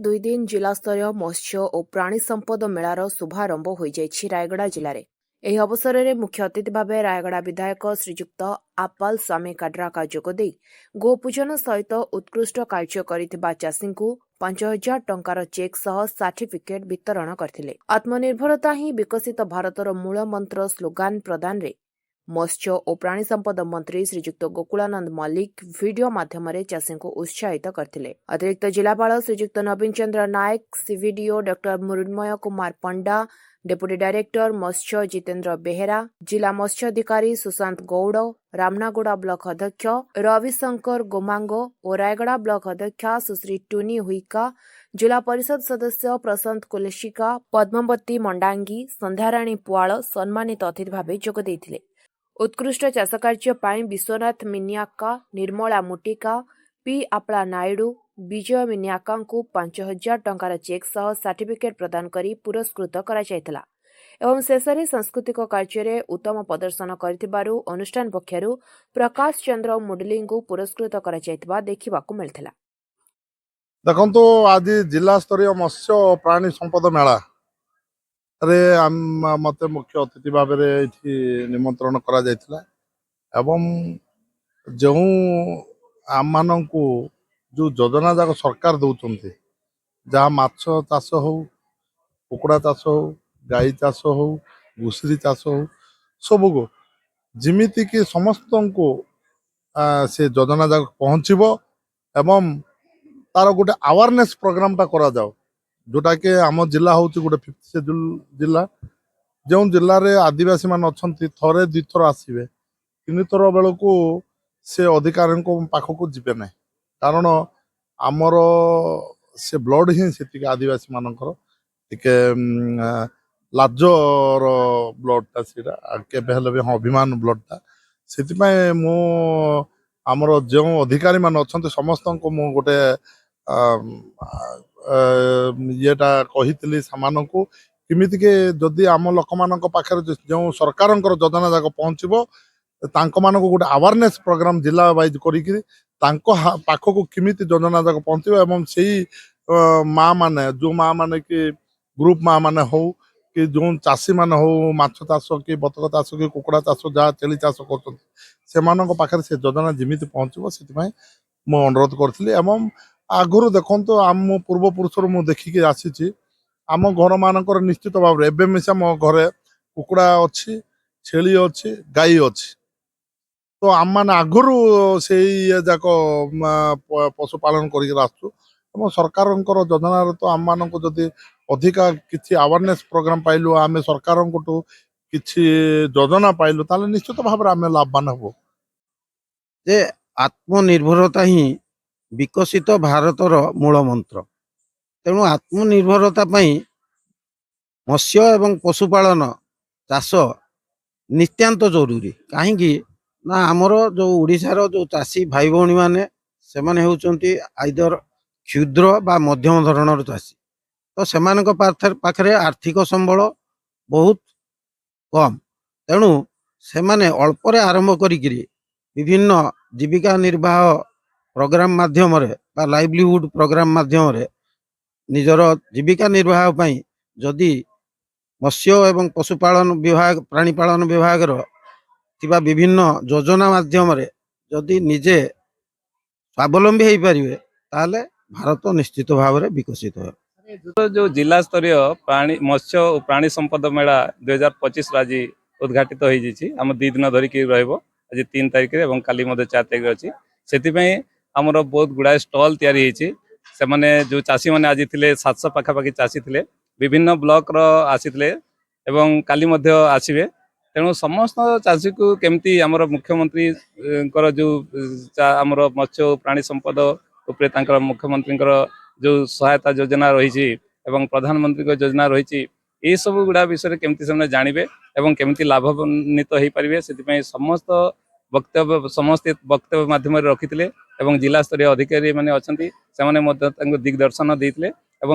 दुई दिन जिलास्तरीय मत्स्य और प्राणी संपद मेलार शुभारंभ हो रायगड़ा जिले में। ଏହି ଅବସରରେ ମୁଖ୍ୟ ଅତିଥି ଭାବେ ରାୟଗଡ଼ା ବିଧାୟକ ଶ୍ରୀଯୁକ୍ତ ଆପାଲ ସ୍ୱାମୀ କାଡ୍ରାକା ଯୋଗଦେଇ ଗୋପୂଜନ ସହିତ ଉତ୍କୃଷ୍ଟ କାର୍ଯ୍ୟ କରିଥିବା ଚାଷୀଙ୍କୁ 5,000 ଟଙ୍କାର ଚେକ୍ ସହ ସାର୍ଟିଫିକେଟ୍ ବିତରଣ କରିଥିଲେ। ଆତ୍ମନିର୍ଭରତା ହିଁ ବିକଶିତ ଭାରତର ମୂଳ ମନ୍ତ୍ର ସ୍ଲୋଗାନ ପ୍ରଦାନରେ ମତ୍ସ୍ୟ ଓ ପ୍ରାଣୀ ସମ୍ପଦ ମନ୍ତ୍ରୀ ଶ୍ରୀଯୁକ୍ତ ଗୋକୁଳାନନ୍ଦ ମଲ୍ଲିକ ଭିଡିଓ ମାଧ୍ୟମରେ ଚାଷୀଙ୍କୁ ଉତ୍ସାହିତ କରିଥିଲେ। ଅତିରିକ୍ତ ଜିଲ୍ଲାପାଳ ଶ୍ରୀଯୁକ୍ତ ନବୀନ Chandra Nayak, CVDO doctor Mrinmoy Kumar Panda, deputy director मत्स्य जितेन्द्र बेहेरा, जिला मत्स्य अधिकारी सुशांत गौड़, रामनागुड़ा ब्लॉक अध्यक्ष रविशंकर गोमांगो और रायगड़ा ब्लॉक अध्यक्षा सुश्री टुनी हुईका, जिला परिषद सदस्य प्रशांत कुलशिका, पद्मावती मंडांगी, संध्याराणी पुआल सम्मानित अतिथि भावे जोग देइथिले। उत्कृष्ट चाष कार्य पाई विश्वनाथ मिनियाका, निर्मला मुटिका, पी आपला नायडू, विजय मिनियाका को 5,000 टंकार चेक सह सर्टिफिकेट प्रदान करी पुरस्कृत कराଯାଇଥିଲା एवं शेषରେ सांस्कृतिक कार्य उत्तम प्रदर्शन କରିଥିବାରୁ अनुष्ठान पक्षरु प्रकाश चंद्र मुडलिंग को पुरस्कृत कराଯାଇଥିବା देखिबाकू मिलथिला। देखो आज जिला स्तरीय मत्स्य और प्राणी संपद मेला रे मत मुख्य अतिथि भाव में निमंत्रण करा जायतिला एवं जो आम मानू जो योजना जाक सरकार दौरान जहाँ माछ चाष हो, कुकुड़ा चाष हो, गाई चाष हो, घुसरी चाष हो, सबू को जिमिति कि समस्त को से योजना जाक पहुँचब एवं तार गोटे अवेयरनेस प्रोग्राम टा करा जाओ जोटा कि आम जिला हूँ गोटे 5th शेड्यूल जिला जो जिले में आदिवासी मान अच्छा थरे दुई थर आसवे 3 थर बेलू से अधिकारी पाखक जीवे ना कारण आमर से ब्लड ही से आदिवासी मानकर टिके लाजर ब्लडटा से हाँ अभिमान ब्लडटा से मु आमर जो अधिकारी मान अच्छा समस्त को मु गोटे येटा कही को किमिति के जदि आम लोक मान पाखे जो सरकार योजना जाक पहुँचब तांको मान को गोटे अवेयरनेस प्रोग्राम जिला वाइज करी पाखक किमिति योजना जाक पहुँचब एवं से माँ माने जो माँ माने कि ग्रुप माँ माने हो कि जो चाषी मान हो माछ चाष कि बतक चाष कि कुकुड़ा चाष जहाँ छेली चाष कर पाखे से योजना जिमिति पहुँचब से मु अनुरोध करी एवं आगुरी देखो आम पूर्व पुरुष मु देखिकी आसी आम घर मानकर निश्चित भाव में एवं मिशा मो घरे कुकुड़ा अच्छी छेली अच्छी गाई अच्छी तो आम मान आगुरी से जाक पशुपालन कर सरकार योजना तो आम मान को जदि अधिका किसी अवेयरनेस प्रोग्राम पाइलु आम सरकार किसी योजना पाइलु ताले निश्चित भाव में आम लाभवान हबो। जे आत्मनिर्भरता ही विकसित भारतर मूल मंत्र तेणु आत्मनिर्भरता मत्स्य एवं पशुपालन चाष नित्यांत जरूरी कहीं ना आमर जो ओडिशार जो चाषी भाई भौणी माने से माने होउचंती आइदर क्षुद्र बा मध्यम धरणर चाषी तो सेमानक पाखरे आर्थिक संबल बहुत कम तेणु से माने अल्परे आरंभ करिकिरी विभिन्न जीविका निर्वाह प्रोग्राम माध्यम रे बा लाइवलीहुड प्रोग्राम माध्यम रे निजर जीविका निर्वाह पई जदि मत्स्य एवं पशुपालन विभाग प्राणीपालन विभाग थिबा विभिन्न योजना माध्यम रे जदि निजे स्वावलंबी हो पारे ताले भारत निश्चित भाव में विकसित हो। जो जिला स्तरीय प्राणी मत्स्य और प्राणी संपद मेला 2025 आज उद्घाटित होम 2 दिन धरिक आज 3 तारिख और काली 4 तारिख अच्छी से आमर बहुत गुड़ाए स्टल तैयारी से जो चाषी मैंने आज थे 700 पाखापाखि चाषी थे विभिन्न ब्लॉक आसी एवं काली आसवे तेणु समस्त चाषी को केमती आमर मुख्यमंत्री जो आमर मत्स्य प्राणी संपद उपरे मुख्यमंत्री जो सहायता योजना रही प्रधानमंत्री योजना रही ये सब गुड़ा विषय केमती से जानवे एवं केमती लाभान्वित हो पारे से समस्त वक्तव्य माध्यम रखी जिला स्तरीय अधिकारी मैंने अच्छा से दिग्दर्शन देते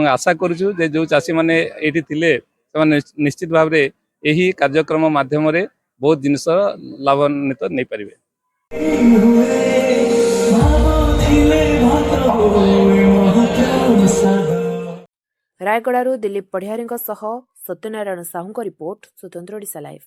आशा करुचु जो चाषी मैंने ये निश्चित भाव में यही कार्यक्रम माध्यम बहुत जिनस लाभान्वित नहीं पारे। ରାୟଗଡ଼ାରୁ ଦିଲ୍ଲୀପ ପଢ଼ିଆରୀଙ୍କ ସହ ସତ୍ୟନାରାୟଣ ସାହୁଙ୍କ ରିପୋର୍ଟ, ସ୍ୱତନ୍ତ୍ର ଓଡ଼ିଶା ଲାଇଭ୍।